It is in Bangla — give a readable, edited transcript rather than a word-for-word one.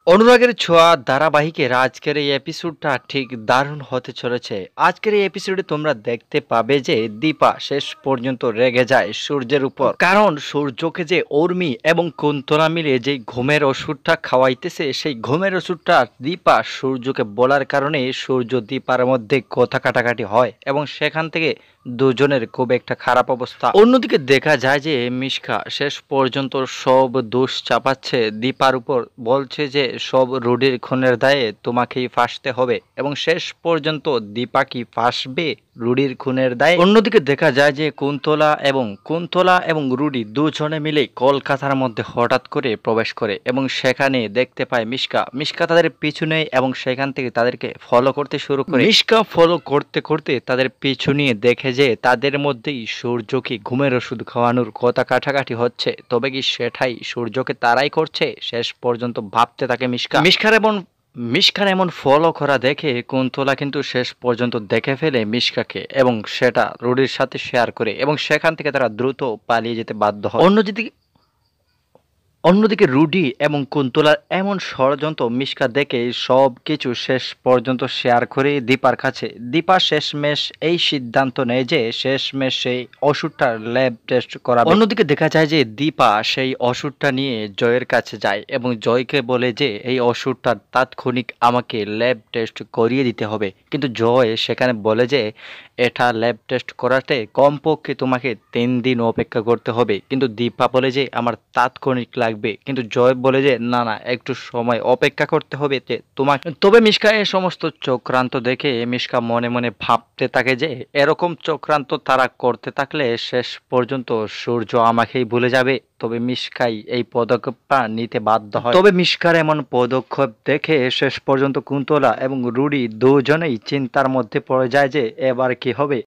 অনুরাগের ছোঁয়া ধারাবাহিকের আজকের এই এপিসোডটা ঠিক দারুণ হতে চলেছে। আজকের এই এপিসোডে তোমরা দেখতে পাবে যে দীপা শেষ পর্যন্ত রেগে যায় সূর্যের উপর, কারণ সূর্যকে যে উর্মি এবং কুন্তলা মিলে যে ঘুমের ওষুধটা খাওয়াইতেছে, সেই ঘুমের ওষুধটা দীপা সূর্যকে বলার কারণে সূর্য দীপার মধ্যে কথা কাটাকাটি হয় এবং সেখান থেকে দুজনের খুব একটা খারাপ অবস্থা। অন্যদিকে দেখা যায় যে মিশকা শেষ পর্যন্ত সব দোষ চাপাচ্ছে দীপার উপর, বলছে যে সব রুডির খুনের দায়ে তোমাকেই ফাঁসতে হবে এবং শেষ পর্যন্ত দীপা কি ফাঁসবে রুডির খুনের দায়ে। অন্যদিকে দেখা যায় যে কুন্তলা এবং রুডি দুজনে মিলে কলকাতার মধ্যে হঠাৎ করে প্রবেশ করে এবং সেখানে দেখতে পায় মিশকা তাদের পিছু নেয় এবং সেখান থেকে তাদেরকে ফলো করতে শুরু করে। মিশকা ফলো করতে করতে তাদের পিছু নিয়ে দেখে যে তাদের মধ্যেই সূর্যকে ঘুমের ওষুধ খাওয়ানোর কথা কাটাকাটি হচ্ছে, তবে কি সেটাই সূর্যকে তারাই করছে শেষ পর্যন্ত ভাবতে থাকে মিশকার এমন ফলো করা দেখে কুন্তলা কিন্তু শেষ পর্যন্ত দেখে ফেলে মিশকাকে এবং সেটা রুডির সাথে শেয়ার করে এবং সেখান থেকে তারা দ্রুত পালিয়ে যেতে বাধ্য হয়। অন্যদিকে রুডি এবং কুন্তলার এমন ষড়যন্ত্র মিশকা দেখে সব কিছু শেষ পর্যন্ত শেয়ার করে দীপার কাছে। দীপা শেষমেশ এই সিদ্ধান্ত নেয় যে শেষমেশ সেই ওষুধটার ল্যাব টেস্ট করাবে। অন্যদিকে দেখা যায় যে দীপা সেই ওষুধটা নিয়ে জয়ের কাছে যায় এবং জয়কে বলে যে এই ওষুধটার তাৎক্ষণিক আমাকে ল্যাব টেস্ট করিয়ে দিতে হবে, কিন্তু জয় সেখানে বলে যে এটা ল্যাব টেস্ট করাতে কমপক্ষে তোমাকে 3 দিন অপেক্ষা করতে হবে, কিন্তু দীপা বলে যে আমার তাৎক্ষণিক লাগবে, কিন্তু জয় বলে যে না না একটু সময় অপেক্ষা করতে হবে যে তোমাকে। তবে মিশকা এই সমস্ত চক্রান্ত দেখে মিশকা মনে মনে ভাবতে থাকে যে এরকম চক্রান্ত তারা করতে থাকলে শেষ পর্যন্ত সূর্য আমাকেই ভুলে যাবে। তবে মিশকাই এই পদক্ষেপটা নিতে বাধ্য হয়। তবে মিশকার এমন পদক্ষেপ দেখে শেষ পর্যন্ত কুন্তলা এবং রুডি দুজনেই চিন্তার মধ্যে পড়ে যায় যে এবার কি হবে।